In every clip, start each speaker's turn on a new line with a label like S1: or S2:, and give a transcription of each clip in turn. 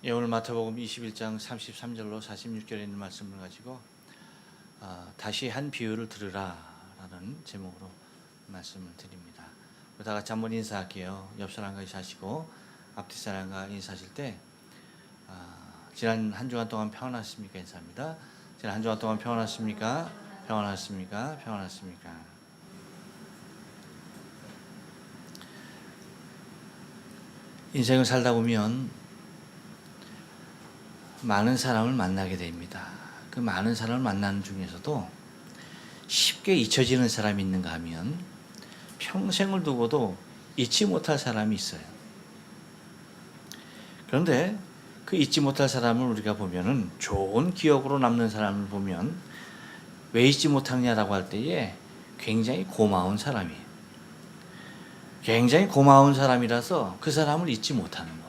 S1: 예, 오늘 마태복음 21장 33절로 46절에 있는 말씀을 가지고 다시 한 비유를 들으라라는 제목으로 말씀을 드립니다. 다 같이 한번 인사할게요. 옆 사람과 인사하시고 앞뒤 사람과 인사하실 때 지난 한 주간 동안 평안하십니까? 인사합니다. 지난 한 주간 동안 평안하십니까? 평안하십니까? 평안하십니까? 인생을 살다 보면 많은 사람을 만나게 됩니다. 그 많은 사람을 만나는 중에서도 쉽게 잊혀지는 사람이 있는가 하면 평생을 두고도 잊지 못할 사람이 있어요. 그런데 그 잊지 못할 사람을 우리가 보면은 좋은 기억으로 남는 사람을 보면 왜 잊지 못하느냐라고 할 때에 굉장히 고마운 사람이에요. 굉장히 고마운 사람이라서 그 사람을 잊지 못하는 거예요.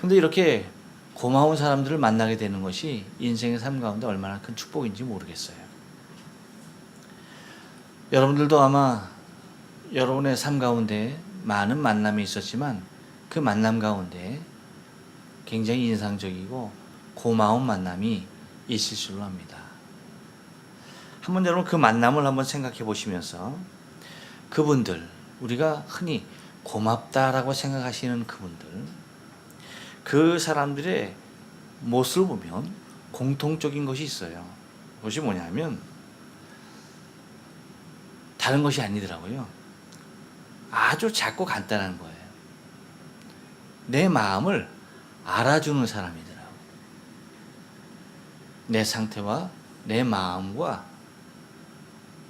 S1: 근데 이렇게 고마운 사람들을 만나게 되는 것이 인생의 삶 가운데 얼마나 큰 축복인지 모르겠어요. 여러분들도 아마 여러분의 삶 가운데 많은 만남이 있었지만 그 만남 가운데 굉장히 인상적이고 고마운 만남이 있을 줄로 압니다. 한번 여러분 그 만남을 한번 생각해 보시면서 그분들, 우리가 흔히 고맙다라고 생각하시는 그분들, 그 사람들의 모습을 보면 공통적인 것이 있어요. 그것이 뭐냐면 다른 것이 아니더라고요. 아주 작고 간단한 거예요. 내 마음을 알아주는 사람이더라고요. 내 상태와 내 마음과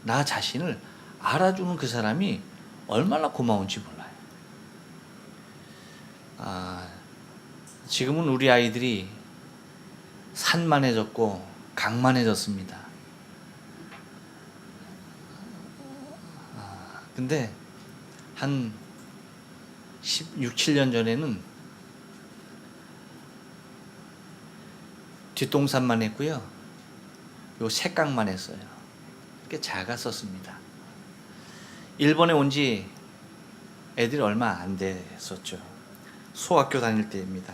S1: 나 자신을 알아주는 그 사람이 얼마나 고마운지 몰라요. 지금은 우리 아이들이 산만해졌고 강만해졌습니다. 근데 한 16, 7년 전에는 뒷동산만 했고요. 요 색강만 했어요. 이렇게 작았었습니다. 일본에 온 지 애들이 얼마 안 됐었죠. 소학교 다닐 때입니다.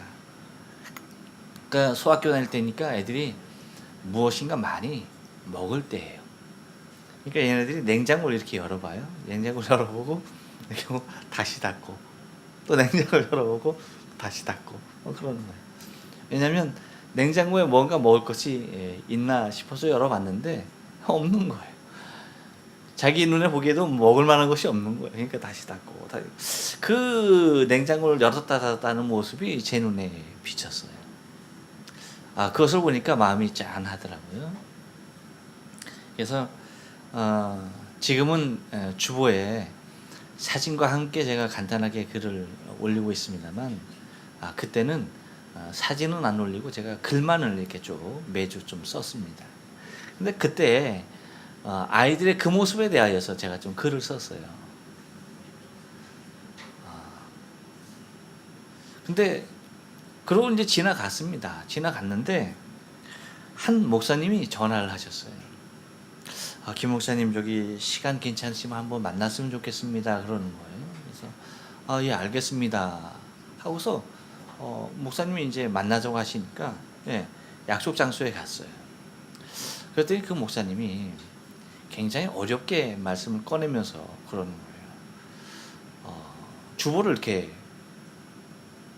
S1: 그러니까 소학교 다닐 때니까 애들이 무엇인가 많이 먹을 때예요. 그러니까 얘네들이 냉장고를 이렇게 열어봐요. 냉장고를 열어보고 이렇게 다시 닫고 또 냉장고를 열어보고 다시 닫고 그러는 거예요. 왜냐하면 냉장고에 뭔가 먹을 것이 있나 싶어서 열어봤는데 없는 거예요. 자기 눈에 보기에도 먹을 만한 것이 없는 거예요. 그러니까 다시 닫고 그 냉장고를 열었다 닫았다는 모습이 제 눈에 비쳤어요. 그것을 보니까 마음이 짠하더라고요. 그래서 지금은 주보에 사진과 함께 제가 간단하게 글을 올리고 있습니다만 그때는 사진은 안 올리고 제가 글만을 이렇게 쭉 매주 좀 썼습니다. 근데 그때 아이들의 그 모습에 대하여서 제가 좀 글을 썼어요. 근데 그러고 이제 지나갔습니다. 지나갔는데 한 목사님이 전화를 하셨어요. 김 목사님 저기 시간 괜찮으시면 한번 만났으면 좋겠습니다. 그러는 거예요. 그래서 예 알겠습니다. 하고서 목사님이 이제 만나자고 하시니까 약속 장소에 갔어요. 그랬더니 그 목사님이 굉장히 어렵게 말씀을 꺼내면서 그러는 거예요. 주보를 이렇게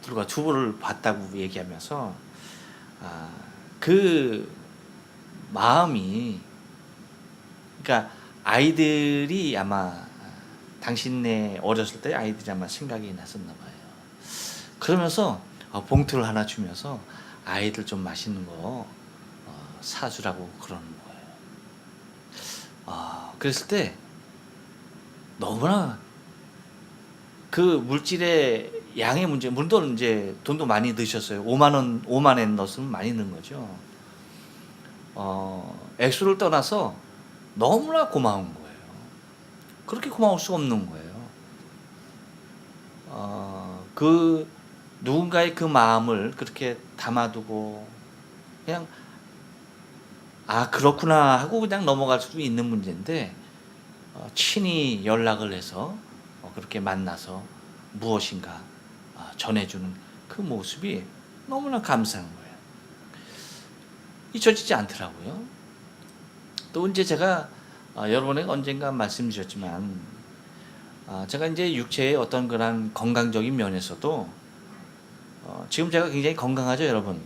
S1: 들어가 주보를 봤다고 얘기하면서 그 마음이 그러니까 아이들이 아마 당신네 어렸을 때 아이들이 아마 생각이 났었나 봐요. 그러면서 봉투를 하나 주면서 아이들 좀 맛있는 거 사주라고 그러는 거예요. 그랬을 때 너무나 그 물질의 양의 문제, 물론 이제 돈도 많이 넣으셨어요. 5만 엔 넣었으면 많이 넣은 거죠. 액수를 떠나서 너무나 고마운 거예요. 그렇게 고마울 수 없는 거예요. 그 누군가의 그 마음을 그렇게 담아두고 그냥 그렇구나 하고 그냥 넘어갈 수도 있는 문제인데 친히 연락을 해서 그렇게 만나서 무엇인가 전해주는 그 모습이 너무나 감사한 거예요. 잊혀지지 않더라고요. 또 이제 제가 여러분에게 언젠가 말씀드렸지만 제가 이제 육체의 어떤 그런 건강적인 면에서도 지금 제가 굉장히 건강하죠, 여러분.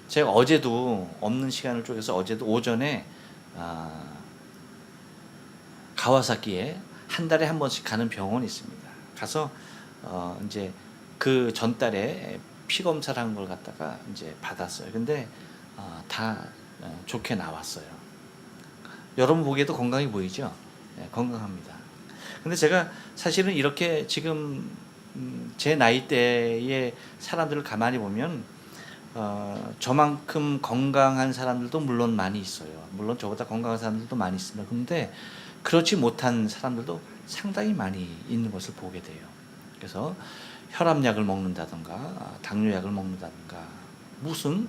S1: 제가 어제도 없는 시간을 쪼개서 어제도 오전에 가와사키에 한 달에 한 번씩 가는 병원이 있습니다. 가서 이제 그 전달에 피 검사를 한 걸 갖다가 이제 받았어요. 근데 다 좋게 나왔어요. 여러분 보기에도 건강해 보이죠? 네, 건강합니다. 근데 제가 사실은 이렇게 지금 제 나이대의 사람들을 가만히 보면 저만큼 건강한 사람들도 물론 많이 있어요. 물론 저보다 건강한 사람들도 많이 있습니다. 그런데 그렇지 못한 사람들도 상당히 많이 있는 것을 보게 돼요. 그래서 혈압약을 먹는다든가 당뇨약을 먹는다든가 무슨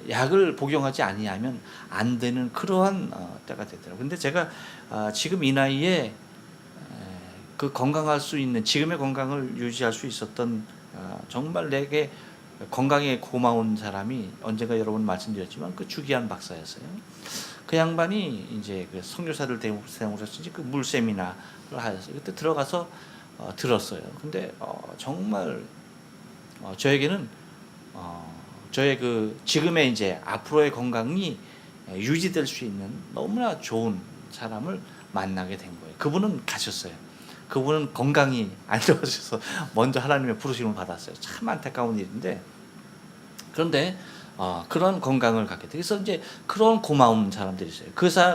S1: 약을 복용하지 아니하면 안 되는 그러한 때가 되더라고요. 근데 제가 지금 이 나이에 그 건강할 수 있는 지금의 건강을 유지할 수 있었던 정말 내게 건강에 고마운 사람이 언젠가 여러분 말씀드렸지만 그 주기한 박사였어요. 그 양반이 이제 그 선교사들 대상으로 했지 그 물 세미나를 하셨어요. 그때 들어가서 들었어요. 근데 정말 저에게는 저의 그 지금의 이제 앞으로의 건강이 유지될 수 있는 너무나 좋은 사람을 만나게 된 거예요. 그분은 가셨어요. 그분은 건강이 안 좋아져서 먼저 하나님의 부르심을 받았어요. 참 안타까운 일인데 그런데 그런 건강을 갖게 돼. 그래서 이제 그런 고마운 사람들이 있어요.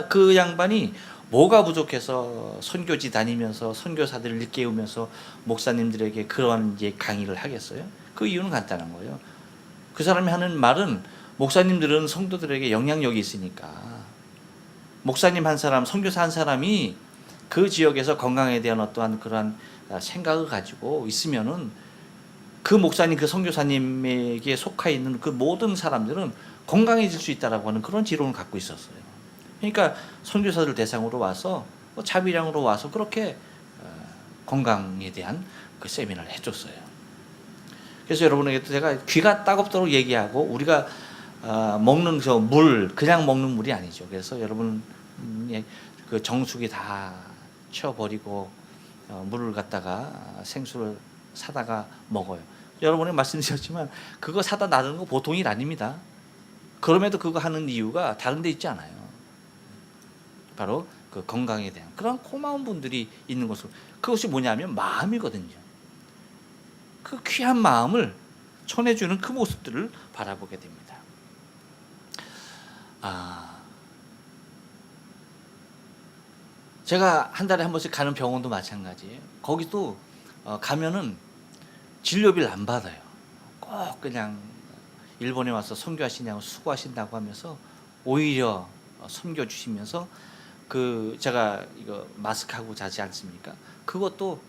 S1: 그 양반이 뭐가 부족해서 선교지 다니면서 선교사들을 일깨우면서 목사님들에게 그러한 이제 강의를 하겠어요? 그 이유는 간단한 거예요. 그 사람이 하는 말은 목사님들은 성도들에게 영향력이 있으니까 목사님 한 사람, 선교사 한 사람이 그 지역에서 건강에 대한 어떠한 그러한 생각을 가지고 있으면은 그 목사님, 그 선교사님에게 속해 있는 그 모든 사람들은 건강해질 수 있다라고 하는 그런 지론을 갖고 있었어요. 그러니까 선교사들 대상으로 와서 자비량으로 와서 그렇게 건강에 대한 그 세미나를 해줬어요. 그래서 여러분에게 제가 귀가 따갑도록 얘기하고 우리가 먹는 저 물 그냥 먹는 물이 아니죠. 그래서 여러분 그 정수기 다 치워버리고 물을 갖다가 생수를 사다가 먹어요. 여러분이 말씀드렸지만 그거 사다 놔두는 거 보통 일 아닙니다. 그럼에도 그거 하는 이유가 다른 데 있지 않아요. 바로 그 건강에 대한 그런 고마운 분들이 있는 것으로 그것이 뭐냐면 마음이거든요. 그 귀한 마음을 전해주는 그 모습들을 바라보게 됩니다. 제가 한 달에 한 번씩 가는 병원도 마찬가지예요. 거기도 가면은 진료비를 안 받아요. 꼭 그냥 일본에 와서 선교하시냐고 수고하신다고 하면서 오히려 섬겨주시면서 그 제가 이거 마스크하고 자지 않습니까? 그것도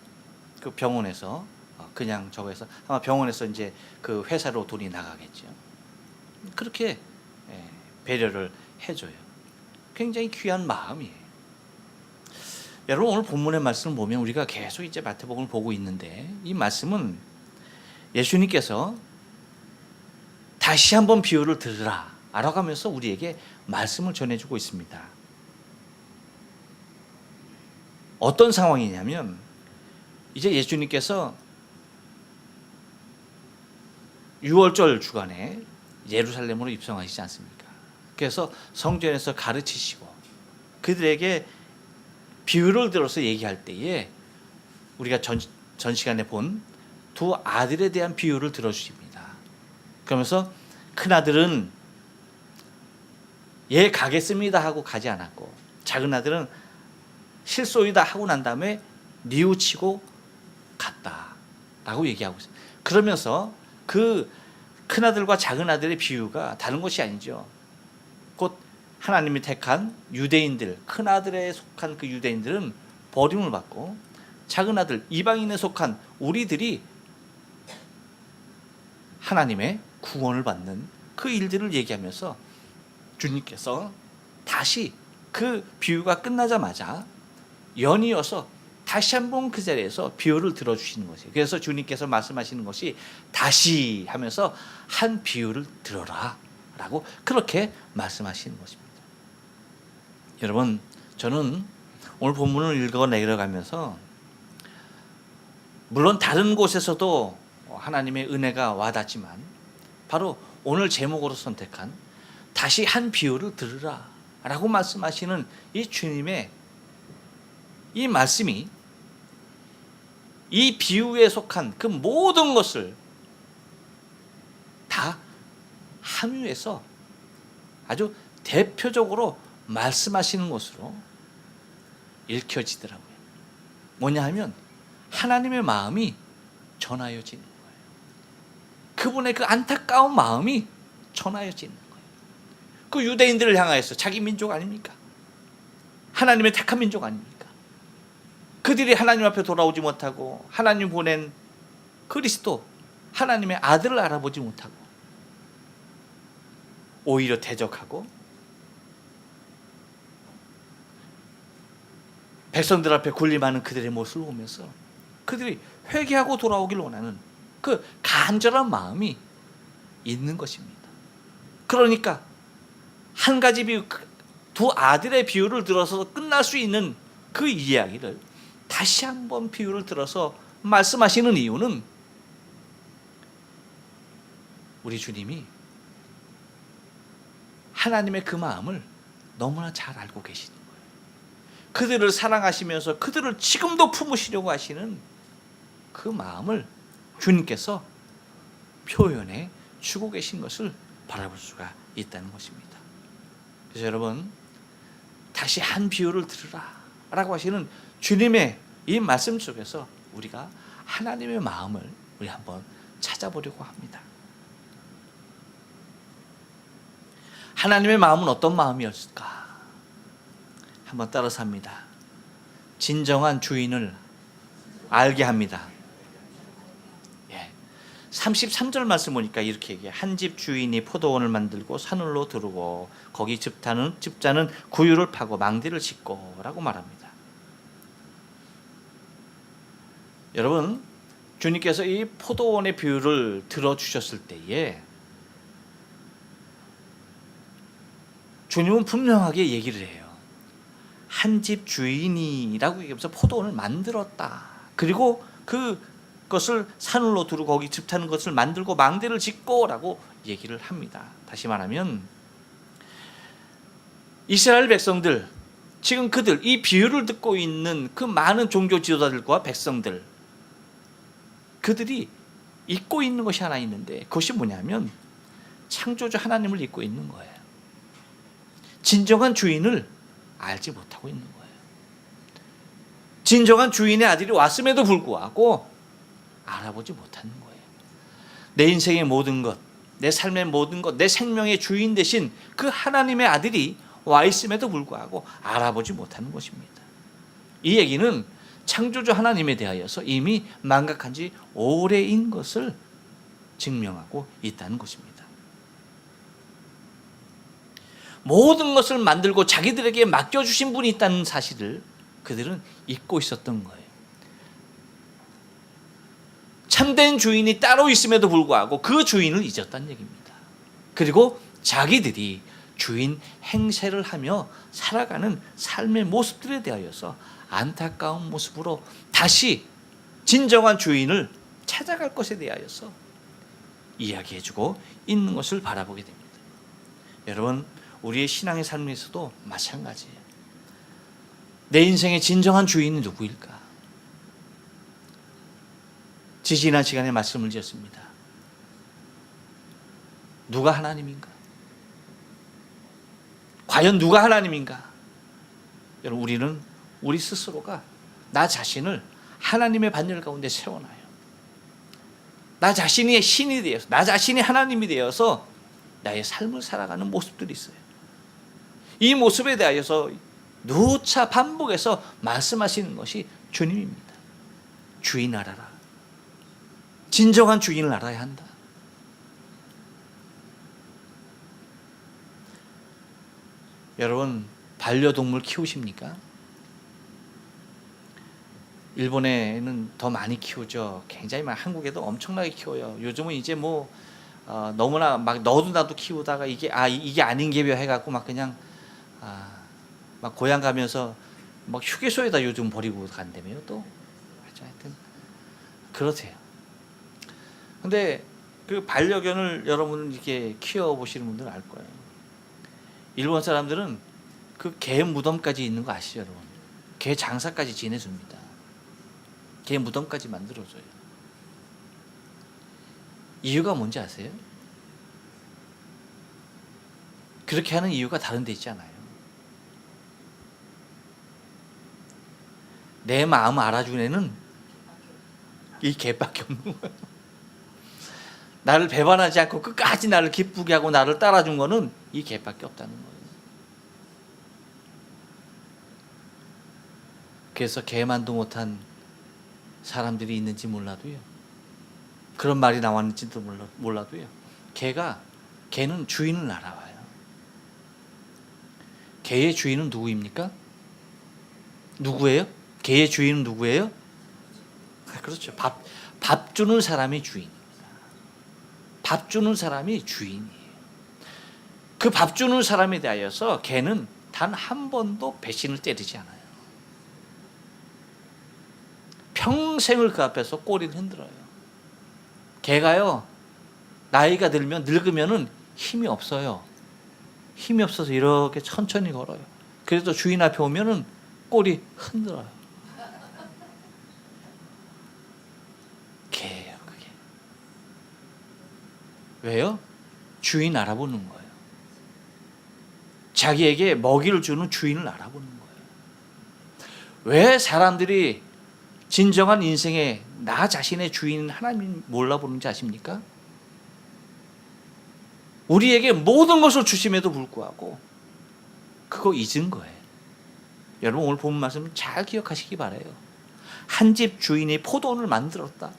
S1: 그 병원에서 그냥 저거 해서 아마 병원에서 이제 그 회사로 돈이 나가겠죠. 그렇게 배려를 해줘요. 굉장히 귀한 마음이에요. 여러분 오늘 본문의 말씀을 보면 우리가 계속 이제 마태복음을 보고 있는데 이 말씀은 예수님께서 다시 한번 비유를 들으라 라고 하면서 우리에게 말씀을 전해주고 있습니다. 어떤 상황이냐면 이제 예수님께서 6월절 주간에 예루살렘으로 입성하시지 않습니까? 그래서 성전에서 가르치시고 그들에게 비유를 들어서 얘기할 때에 우리가 전 시간에 본 두 아들에 대한 비유를 들어주십니다. 그러면서 큰아들은 예 가겠습니다 하고 가지 않았고 작은 아들은 실소이다 하고 난 다음에 뉘우치고 갔다라고 얘기하고 있어요. 그러면서 그 큰아들과 작은아들의 비유가 다른 것이 아니죠. 곧 하나님이 택한 유대인들, 큰아들에 속한 그 유대인들은 버림을 받고 작은아들, 이방인에 속한 우리들이 하나님의 구원을 받는 그 일들을 얘기하면서 주님께서 다시 그 비유가 끝나자마자 연이어서 다시 한번 그 자리에서 비유를 들어주시는 것이에요. 그래서 주님께서 말씀하시는 것이 다시 하면서 한 비유를 들어라 라고 그렇게 말씀하시는 것입니다. 여러분, 저는 오늘 본문을 읽어 내려가면서 물론 다른 곳에서도 하나님의 은혜가 와닿지만 바로 오늘 제목으로 선택한 다시 한 비유를 들으라 라고 말씀하시는 이 주님의 이 말씀이 이 비유에 속한 그 모든 것을 다 함유해서 아주 대표적으로 말씀하시는 것으로 읽혀지더라고요. 뭐냐 하면 하나님의 마음이 전하여지는 거예요. 그분의 그 안타까운 마음이 전하여지는 거예요. 그 유대인들을 향하여서 자기 민족 아닙니까? 하나님의 택한 민족 아닙니까? 그들이 하나님 앞에 돌아오지 못하고 하나님 보낸 그리스도 하나님의 아들을 알아보지 못하고 오히려 대적하고 백성들 앞에 군림하는 그들의 모습을 보면서 그들이 회개하고 돌아오길 원하는 그 간절한 마음이 있는 것입니다. 그러니까 한 가지 비유, 두 아들의 비유를 들어서 끝날 수 있는 그 이야기를 다시 한번 비유를 들어서 말씀하시는 이유는 우리 주님이 하나님의 그 마음을 너무나 잘 알고 계시는 거예요. 그들을 사랑하시면서 그들을 지금도 품으시려고 하시는 그 마음을 주님께서 표현해 주고 계신 것을 바라볼 수가 있다는 것입니다. 그래서 여러분, 다시 한 비유를 들으라 라고 하시는 주님의 이 말씀 속에서 우리가 하나님의 마음을 우리 한번 찾아보려고 합니다. 하나님의 마음은 어떤 마음이었을까? 한번 따라서 합니다. 진정한 주인을 알게 합니다. 33절 말씀 보니까 이렇게 얘기해요. 한 집 주인이 포도원을 만들고 산으로 두르고 거기 집자는 구유를 파고 망대를 짓고 라고 말합니다. 여러분, 주님께서 이 포도원의 비유를 들어주셨을 때에 주님은 분명하게 얘기를 해요. 한 집 주인이라고 얘기하면서 포도원을 만들었다. 그리고 그것을 산으로 두르고 거기 집 타는 것을 만들고 망대를 짓고 라고 얘기를 합니다. 다시 말하면 이스라엘 백성들, 지금 그들, 이 비유를 듣고 있는 그 많은 종교 지도자들과 백성들, 그들이 잊고 있는 것이 하나 있는데 그것이 뭐냐면 창조주 하나님을 잊고 있는 거예요. 진정한 주인을 알지 못하고 있는 거예요. 진정한 주인의 아들이 왔음에도 불구하고 알아보지 못하는 거예요. 내 인생의 모든 것, 내 삶의 모든 것, 내 생명의 주인 되신 그 하나님의 아들이 와 있음에도 불구하고 알아보지 못하는 것입니다. 이 얘기는 창조주 하나님에 대하여서 이미 망각한 지 오래인 것을 증명하고 있다는 것입니다. 모든 것을 만들고 자기들에게 맡겨주신 분이 있다는 사실을 그들은 잊고 있었던 거예요. 참된 주인이 따로 있음에도 불구하고 그 주인을 잊었다는 얘기입니다. 그리고 자기들이 주인 행세를 하며 살아가는 삶의 모습들에 대하여서 안타까운 모습으로 다시 진정한 주인을 찾아갈 것에 대하여서 이야기해주고 있는 것을 바라보게 됩니다. 여러분, 우리의 신앙의 삶에서도 마찬가지예요. 내 인생의 진정한 주인은 누구일까? 지난 시간에 말씀을 드렸습니다. 누가 하나님인가? 과연 누가 하나님인가? 여러분, 우리는 우리 스스로가 나 자신을 하나님의 반열 가운데 세워놔요. 나 자신이 신이 되어서, 나 자신이 하나님이 되어서 나의 삶을 살아가는 모습들이 있어요. 이 모습에 대하여서 누차 반복해서 말씀하시는 것이 주님입니다. 주인 알아라. 진정한 주인을 알아야 한다. 여러분, 반려동물 키우십니까? 일본에는 더 많이 키우죠. 굉장히 많이, 한국에도 엄청나게 키워요. 요즘은 이제 뭐 너무나 막 너도 나도 키우다가 이게 아닌 개벼 해갖고 막 그냥 막 고향 가면서 막 휴게소에다 요즘 버리고 간다며요 또. 하여튼 그렇대요. 근데 그 반려견을 여러분 이렇게 키워 보시는 분들은 알 거예요. 일본 사람들은 그 개 무덤까지 있는 거 아시죠, 여러분? 개 장사까지 지내줍니다. 개 무덤까지 만들어줘요. 이유가 뭔지 아세요? 그렇게 하는 이유가 다른 데 있지 않아요. 내 마음 알아주는 애는 이 개밖에 없는 거예요. 나를 배반하지 않고 끝까지 나를 기쁘게 하고 나를 따라준 거는 이 개밖에 없다는 거예요. 그래서 개만도 못한 사람들이 있는지 몰라도요, 그런 말이 나왔는지도 몰라도요, 개는 주인을 알아와요. 개의 주인은 누구입니까? 누구예요? 개의 주인은 누구예요? 그렇죠. 밥 주는 사람이 주인입니다. 밥 주는 사람이 주인이에요. 그 밥 주는 사람에 대하여서 개는 단 한 번도 배신을 때리지 않아요. 평생을 그 앞에서 꼬리를 흔들어요. 개가요, 나이가 들면, 늙으면은 힘이 없어요. 힘이 없어서 이렇게 천천히 걸어요. 그래도 주인 앞에 오면은 꼬리 흔들어요. 개예요, 그게. 왜요? 주인 알아보는 거예요. 자기에게 먹이를 주는 주인을 알아보는 거예요. 왜 사람들이 진정한 인생에 나 자신의 주인 하나님 몰라보는지 아십니까? 우리에게 모든 것을 주심에도 불구하고 그거 잊은 거예요. 여러분 오늘 본 말씀 잘 기억하시기 바라요. 한 집 주인이 포도원을 만들었다.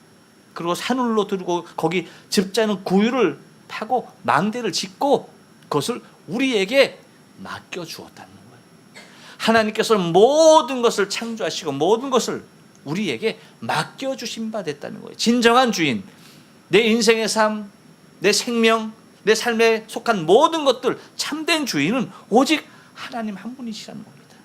S1: 그리고 산울로 들고 거기 즙자는 구유를 파고 망대를 짓고 그것을 우리에게 맡겨주었다는 거예요. 하나님께서는 모든 것을 창조하시고 모든 것을 우리에게 맡겨주신 바 됐다는 거예요. 진정한 주인, 내 인생의 삶, 내 생명, 내 삶에 속한 모든 것들 참된 주인은 오직 하나님 한 분이시라는 겁니다.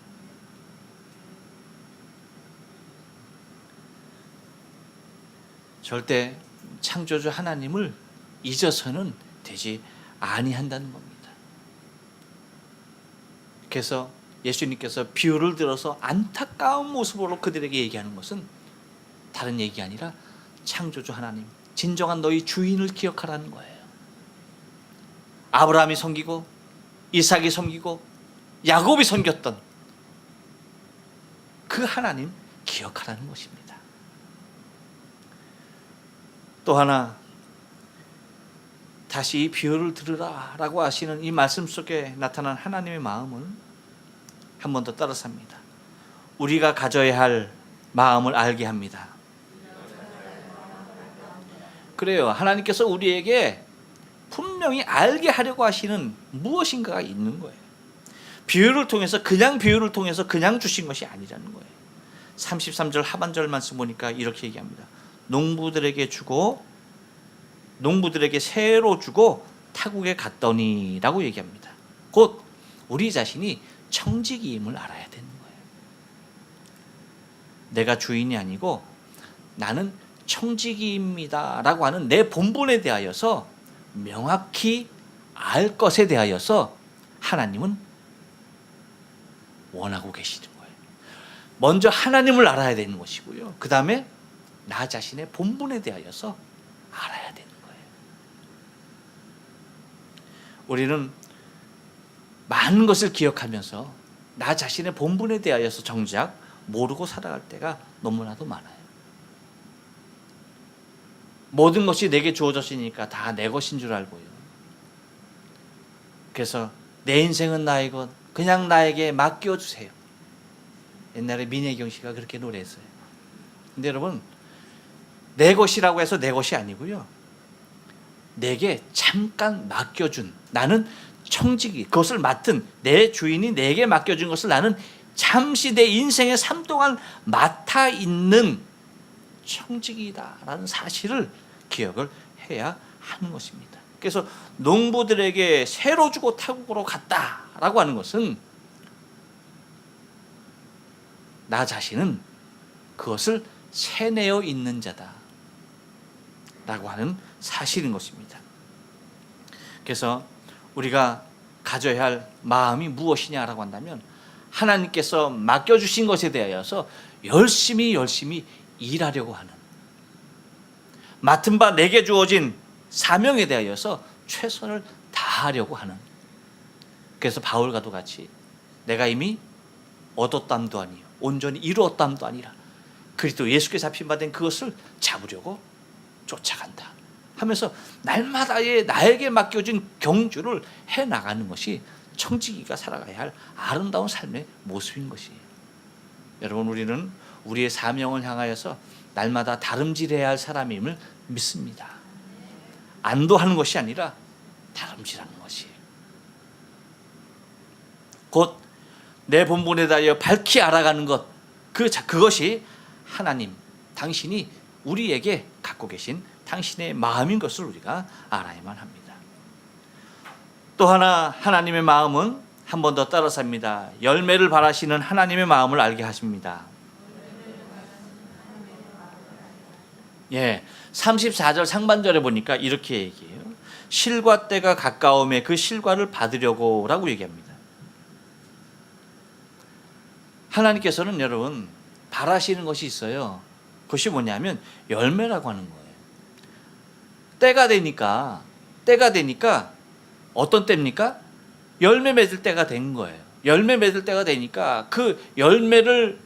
S1: 절대 창조주 하나님을 잊어서는 되지 아니한다는 겁니다. 그래서 예수님께서 비유를 들어서 안타까운 모습으로 그들에게 얘기하는 것은 다른 얘기 아니라 창조주 하나님, 진정한 너희 주인을 기억하라는 거예요. 아브라함이 섬기고 이삭이 섬기고 야곱이 섬겼던 그 하나님 기억하라는 것입니다. 또 하나, 다시 이 비유를 들으라라고 하시는 이 말씀 속에 나타난 하나님의 마음은 한 번 더 따라서 합니다. 우리가 가져야 할 마음을 알게 합니다. 그래요. 하나님께서 우리에게 분명히 알게 하려고 하시는 무엇인가가 있는 거예요. 비유를 통해서 그냥 주신 것이 아니라는 거예요. 33절 하반절 말씀 보니까 이렇게 얘기합니다. 농부들에게 새로 주고 타국에 갔더니라고 얘기합니다. 곧 우리 자신이 청지기임을 알아야 되는 거예요. 내가 주인이 아니고 나는 청지기입니다 라고 하는 내 본분에 대하여서 명확히 알 것에 대하여서 하나님은 원하고 계시는 거예요. 먼저 하나님을 알아야 되는 것이고요, 그 다음에 나 자신의 본분에 대하여서 알아야 되는 거예요. 우리는 많은 것을 기억하면서 나 자신의 본분에 대하여서 정작 모르고 살아갈 때가 너무나도 많아요. 모든 것이 내게 주어졌으니까 다 내 것인 줄 알고요. 그래서 내 인생은 나의 것, 그냥 나에게 맡겨주세요. 옛날에 민혜경 씨가 그렇게 노래했어요. 근데 여러분, 내 것이라고 해서 내 것이 아니고요, 내게 잠깐 맡겨준, 나는 청지기, 그것을 맡은 내 주인이 내게 맡겨준 것을 나는 잠시 내 인생의 삶 동안 맡아 있는 청지기다라는 사실을 기억을 해야 하는 것입니다. 그래서 농부들에게 새로 주고 타국으로 갔다라고 하는 것은 나 자신은 그것을 세내어 있는 자다 라고 하는 사실인 것입니다. 그래서 우리가 가져야 할 마음이 무엇이냐라고 한다면 하나님께서 맡겨주신 것에 대하여서 열심히 일하려고 하는, 맡은 바 내게 주어진 사명에 대하여서 최선을 다하려고 하는. 그래서 바울과도 같이 내가 이미 얻었담도 아니요 온전히 이루었담도 아니라 그리스도 예수께서 잡힌 바 된 그것을 잡으려고 쫓아간다 하면서 날마다의 나에게 맡겨진 경주를 해나가는 것이 청지기가 살아가야 할 아름다운 삶의 모습인 것이에요. 여러분, 우리는 우리의 사명을 향하여서 날마다 다름질해야 할 사람임을 믿습니다. 안도하는 것이 아니라 다름질하는 것이에요. 곧 내 본분에 대하여 밝히 알아가는 것, 그것이 하나님, 당신이 우리에게 갖고 계신 당신의 마음인 것을 우리가 알아야만 합니다. 또 하나, 하나님의 마음은 한 번 더 따라서 합니다. 열매를 바라시는 하나님의 마음을 알게 하십니다. 34절 상반절에 보니까 이렇게 얘기해요. 실과 때가 가까움에 그 실과를 받으려고 라고 얘기합니다. 하나님께서는 여러분 바라시는 것이 있어요. 그것이 뭐냐면 열매라고 하는 거예요. 때가 되니까 어떤 때입니까? 열매 맺을 때가 된 거예요. 열매 맺을 때가 되니까 그 열매를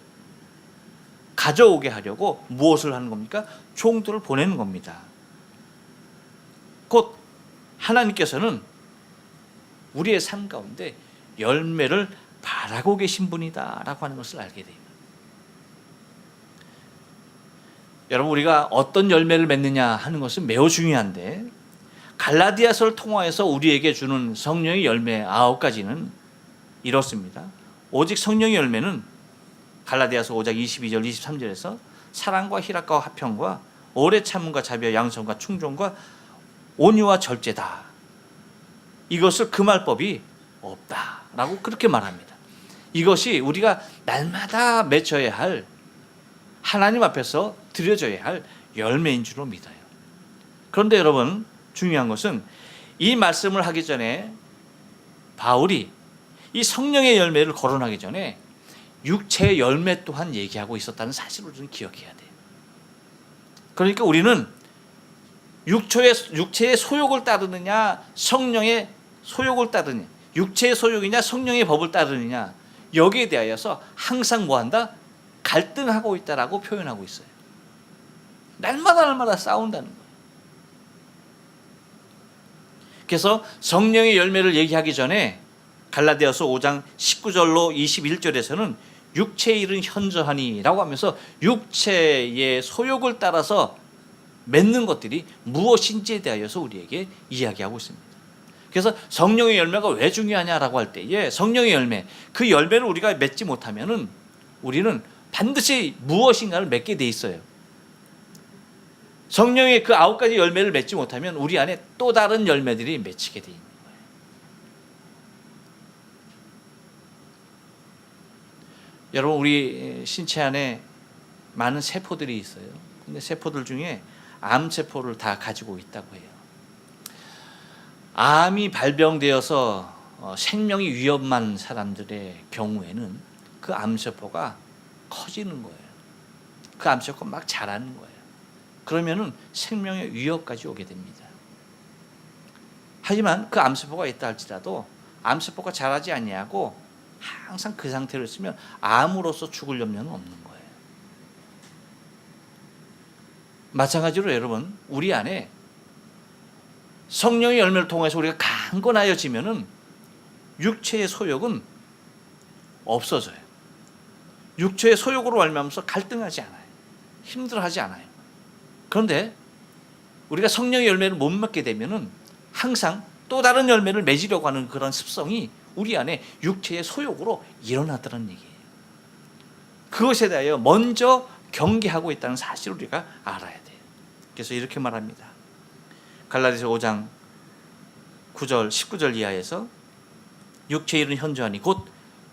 S1: 가져오게 하려고 무엇을 하는 겁니까? 종들을 보내는 겁니다. 곧 하나님께서는 우리의 삶 가운데 열매를 바라고 계신 분이다라고 하는 것을 알게 됩니다. 여러분, 우리가 어떤 열매를 맺느냐 하는 것은 매우 중요한데 갈라디아서를 통하여서 우리에게 주는 성령의 열매 9가지는 이렇습니다. 오직 성령의 열매는 갈라디아서 5장 22절 23절에서 사랑과 희락과 화평과 오래 참음과 자비와 양선과 충정과 온유와 절제다. 이것을 금할 법이 없다라고 그렇게 말합니다. 이것이 우리가 날마다 맺어야 할, 하나님 앞에서 드려져야 할 열매인 줄로 믿어요. 그런데 여러분, 중요한 것은 이 말씀을 하기 전에 바울이 이 성령의 열매를 거론하기 전에 육체의 열매 또한 얘기하고 있었다는 사실을 우리는 기억해야 돼요. 그러니까 우리는 육체의 소욕을 따르느냐, 성령의 소욕을 따르느냐, 육체의 소욕이냐 성령의 법을 따르느냐, 여기에 대하여서 항상 뭐한다? 갈등하고 있다라고 표현하고 있어요. 날마다 싸운다는 거예요. 그래서 성령의 열매를 얘기하기 전에 갈라디아서 5장 19절로 21절에서는 육체의 일은 현저하니 라고 하면서 육체의 소욕을 따라서 맺는 것들이 무엇인지에 대하여서 우리에게 이야기하고 있습니다. 그래서 성령의 열매가 왜 중요하냐라고 할 때에 성령의 열매, 그 열매를 우리가 맺지 못하면은 우리는 반드시 무엇인가를 맺게 돼 있어요. 성령의 그 9가지 열매를 맺지 못하면 우리 안에 또 다른 열매들이 맺히게 돼 있는 거예요. 여러분, 우리 신체 안에 많은 세포들이 있어요. 근데 세포들 중에 암세포를 다 가지고 있다고 해요. 암이 발병되어서 생명이 위험한 사람들의 경우에는 그 암세포가 커지는 거예요. 그 암세포가 막 자라는 거예요. 그러면은 생명의 위협까지 오게 됩니다. 하지만 그 암세포가 있다 할지라도 암세포가 자라지 아니하고 항상 그 상태로 있으면 암으로서 죽을 염려는 없는 거예요. 마찬가지로 여러분, 우리 안에 성령의 열매를 통해서 우리가 강건하여지면은 육체의 소욕은 없어져요. 육체의 소욕으로 말미암아서 갈등하지 않아요. 힘들어하지 않아요. 그런데 우리가 성령의 열매를 못 맺게 되면은 항상 또 다른 열매를 맺으려고 하는 그런 습성이 우리 안에 육체의 소욕으로 일어나더라는 얘기예요. 그것에 대하여 먼저 경계하고 있다는 사실을 우리가 알아야 돼요. 그래서 이렇게 말합니다. 갈라디아서 5장 9절 19절 이하에서 육체에 이른 현저하니 곧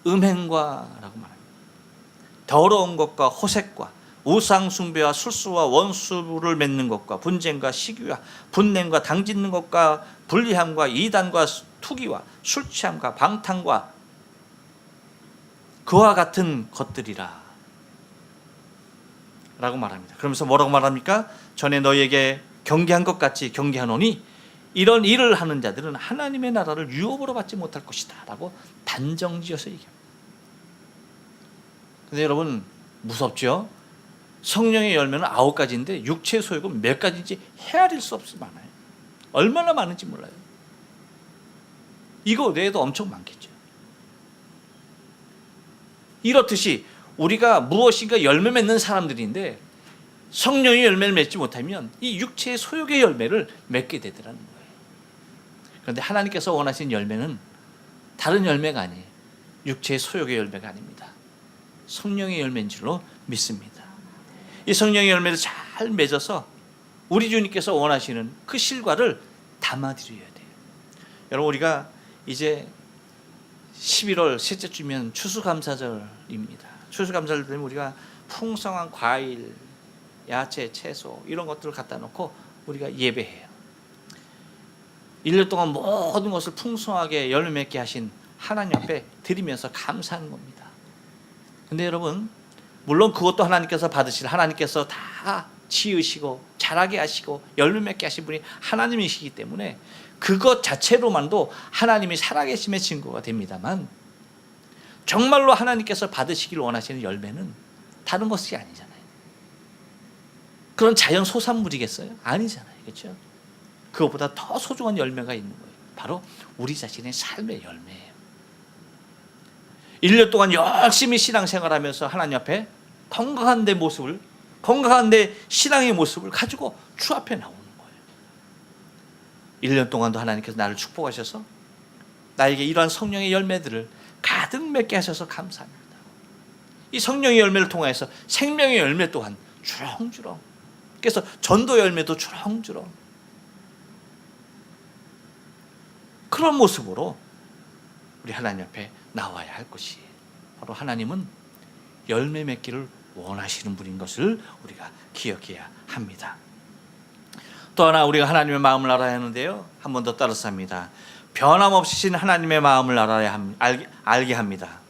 S1: 음행과라고 말합니다. 더러운 것과 호색과 우상 숭배와 술수와 원수를 맺는 것과 분쟁과 시기와 분냄과 당짓는 것과 불리함과 이단과 투기와 술 취함과 방탕과 그와 같은 것들이라 라고 말합니다. 그러면서 뭐라고 말합니까? 전에 너희에게 경계한 것 같이 경계하노니 이런 일을 하는 자들은 하나님의 나라를 유업으로 받지 못할 것이다 라고 단정지어서 얘기합니다. 근데 여러분 무섭죠? 성령의 열매는 9가지인데 육체의 소욕은 몇 가지인지 헤아릴 수 없이 많아요. 얼마나 많은지 몰라요. 이거 외에도 엄청 많겠죠. 이렇듯이 우리가 무엇인가 열매 맺는 사람들인데 성령의 열매를 맺지 못하면 이 육체의 소욕의 열매를 맺게 되더라는 거예요. 그런데 하나님께서 원하시는 열매는 다른 열매가 아니에요. 육체의 소욕의 열매가 아닙니다. 성령의 열매인 줄로 믿습니다. 이 성령의 열매를 잘 맺어서 우리 주님께서 원하시는 그 실과를 담아드려야 돼요. 여러분 우리가 이제 11월 셋째 주면 추수감사절입니다. 추수감사절 되면 우리가 풍성한 과일, 야채, 채소 이런 것들을 갖다 놓고 우리가 예배해요. 1년 동안 모든 것을 풍성하게 열매 맺게 하신 하나님 앞에 드리면서 감사하는 겁니다. 근데 여러분 물론 그것도 하나님께서 받으실, 하나님께서 다 지으시고 자라게 하시고 열매 맺게 하신 분이 하나님이시기 때문에 그것 자체로만도 하나님이 살아계심의 증거가 됩니다만 정말로 하나님께서 받으시길 원하시는 열매는 다른 것이 아니잖아요. 그런 자연 소산물이겠어요? 아니잖아요. 그렇죠? 그것보다 더 소중한 열매가 있는 거예요. 바로 우리 자신의 삶의 열매예요. 1년 동안 열심히 신앙생활하면서 하나님 앞에 건강한 내 모습을, 건강한 내 신앙의 모습을 가지고 주 앞에 나오는 거예요. 1년 동안도 하나님께서 나를 축복하셔서 나에게 이러한 성령의 열매들을 가득 맺게 하셔서 감사합니다. 이 성령의 열매를 통하여서 생명의 열매 또한 주렁주렁, 그래서 전도 열매도 주렁주렁, 그런 모습으로 우리 하나님 앞에 나와야 할 것이, 바로 하나님은 열매 맺기를 원하시는 분인 것을 우리가 기억해야 합니다. 또 하나 우리가 하나님의 마음을 알아야 하는데요, 한 번 더 따라서 합니다. 변함없으신 하나님의 마음을 알게 합니다.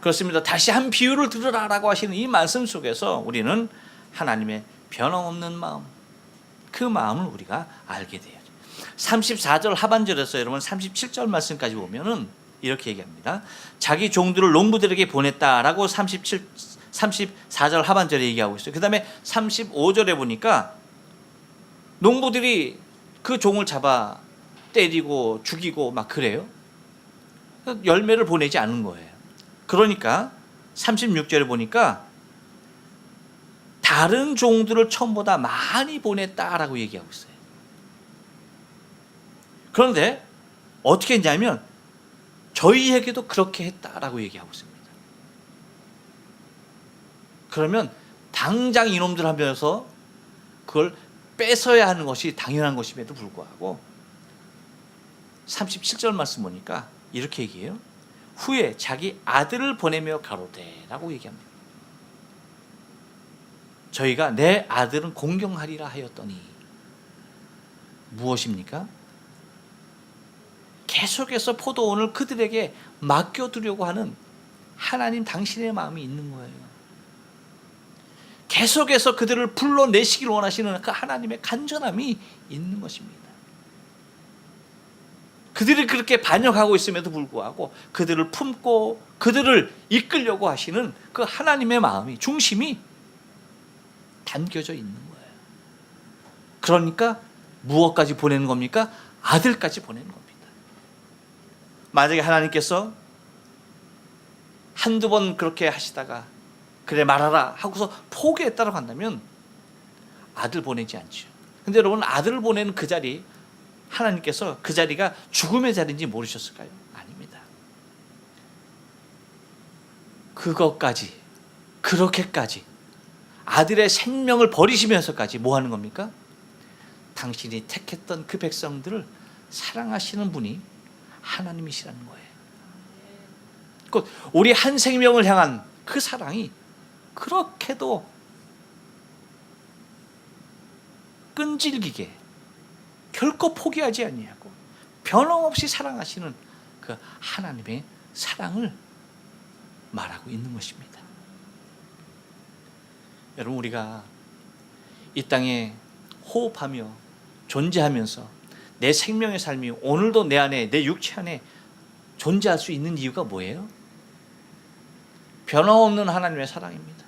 S1: 그렇습니다. 다시 한 비유를 들으라라고 하시는 이 말씀 속에서 우리는 하나님의 변함없는 마음, 그 마음을 우리가 알게 돼요. 34절 하반절에서 여러분 37절 말씀까지 보면은 이렇게 얘기합니다. 자기 종들을 농부들에게 보냈다라고 34절 하반절에 얘기하고 있어요. 그 다음에 35절에 보니까 농부들이 그 종을 잡아 때리고 죽이고 막 그래요. 열매를 보내지 않은 거예요. 그러니까 36절에 보니까 다른 종들을 처음보다 많이 보냈다라고 얘기하고 있어요. 그런데 어떻게 했냐면 저희에게도 그렇게 했다라고 얘기하고 있습니다. 그러면 당장 이놈들 하면서 그걸 뺏어야 하는 것이 당연한 것임에도 불구하고 37절 말씀 보니까 이렇게 얘기해요. 후에 자기 아들을 보내며 가로되라고 얘기합니다. 저희가 내 아들은 공경하리라 하였더니 무엇입니까? 계속해서 포도원을 그들에게 맡겨두려고 하는 하나님 당신의 마음이 있는 거예요. 계속해서 그들을 불러내시길 원하시는 그 하나님의 간절함이 있는 것입니다. 그들이 그렇게 반역하고 있음에도 불구하고 그들을 품고 그들을 이끌려고 하시는 그 하나님의 마음이, 중심이 담겨져 있는 거예요. 그러니까 무엇까지 보내는 겁니까? 아들까지 보내는 겁니다. 만약에 하나님께서 한두 번 그렇게 하시다가 그래 말하라 하고서 포기했다고 한다면 아들 보내지 않죠. 근데 여러분, 아들을 보내는 그 자리, 하나님께서 그 자리가 죽음의 자리인지 모르셨을까요? 아닙니다. 그것까지, 그렇게까지 아들의 생명을 버리시면서까지 뭐 하는 겁니까? 당신이 택했던 그 백성들을 사랑하시는 분이 하나님이시라는 거예요. 곧 우리 한 생명을 향한 그 사랑이 그렇게도 끈질기게 결코 포기하지 아니하고 변함없이 사랑하시는 그 하나님의 사랑을 말하고 있는 것입니다. 여러분, 우리가 이 땅에 호흡하며 존재하면서 내 생명의 삶이 오늘도 내 안에, 내 육체 안에 존재할 수 있는 이유가 뭐예요? 변함없는 하나님의 사랑입니다.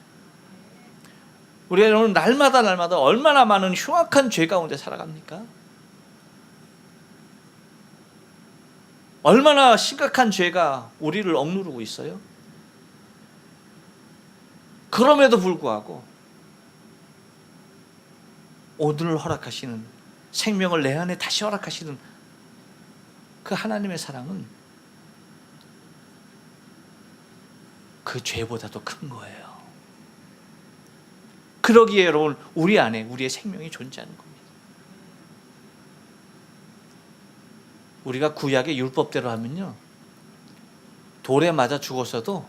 S1: 우리가 여러분 날마다 얼마나 많은 흉악한 죄 가운데 살아갑니까? 얼마나 심각한 죄가 우리를 억누르고 있어요? 그럼에도 불구하고 오늘 허락하시는, 생명을 내 안에 다시 허락하시는 그 하나님의 사랑은 그 죄보다도 큰 거예요. 그러기에 여러분 우리 안에 우리의 생명이 존재하는 겁니다. 우리가 구약의 율법대로 하면요, 돌에 맞아 죽었어도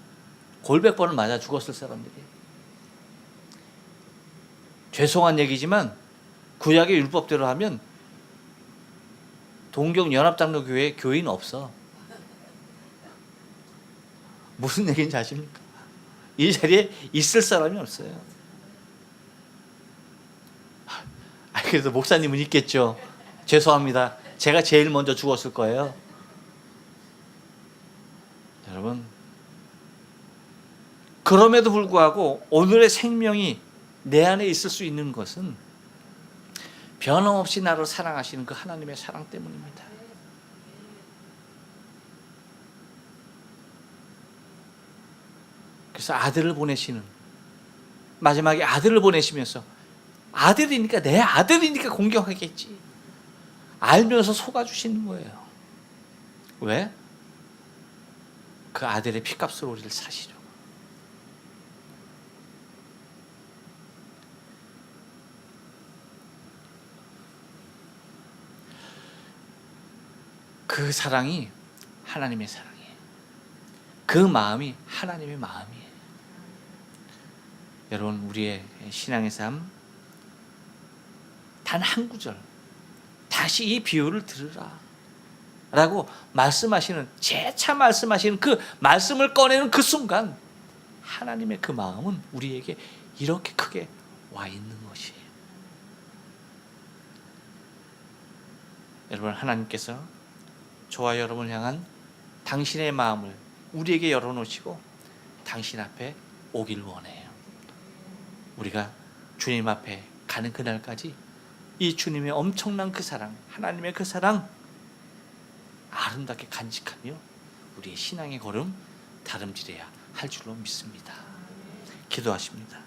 S1: 골백 번을 맞아 죽었을 사람들이에요. 죄송한 얘기지만 구약의 율법대로 하면 동경연합장로교회에 교인 없어. 무슨 얘기인지 아십니까? 이 자리에 있을 사람이 없어요. 그래도 목사님은 있겠죠. 죄송합니다. 제가 제일 먼저 죽었을 거예요. 여러분, 그럼에도 불구하고 오늘의 생명이 내 안에 있을 수 있는 것은 변함없이 나를 사랑하시는 그 하나님의 사랑 때문입니다. 그래서 아들을 보내시는, 마지막에 아들을 보내시면서 아들이니까, 내 아들이니까 공경하겠지 알면서 속아주시는 거예요. 왜? 그 아들의 피값으로 우리를 사시려고. 그 사랑이 하나님의 사랑이에요. 그 마음이 하나님의 마음이에요. 여러분, 우리의 신앙의 삶 단 한 구절 다시 이 비유를 들으라 라고 말씀하시는, 재차 말씀하시는 그 말씀을 꺼내는 그 순간 하나님의 그 마음은 우리에게 이렇게 크게 와 있는 것이에요. 여러분, 하나님께서 저와 여러분을 향한 당신의 마음을 우리에게 열어놓으시고 당신 앞에 오길 원해요. 우리가 주님 앞에 가는 그날까지 이 주님의 엄청난 그 사랑, 하나님의 그 사랑 아름답게 간직하며 우리의 신앙의 걸음 다름질해야 할 줄로 믿습니다. 기도하십니다.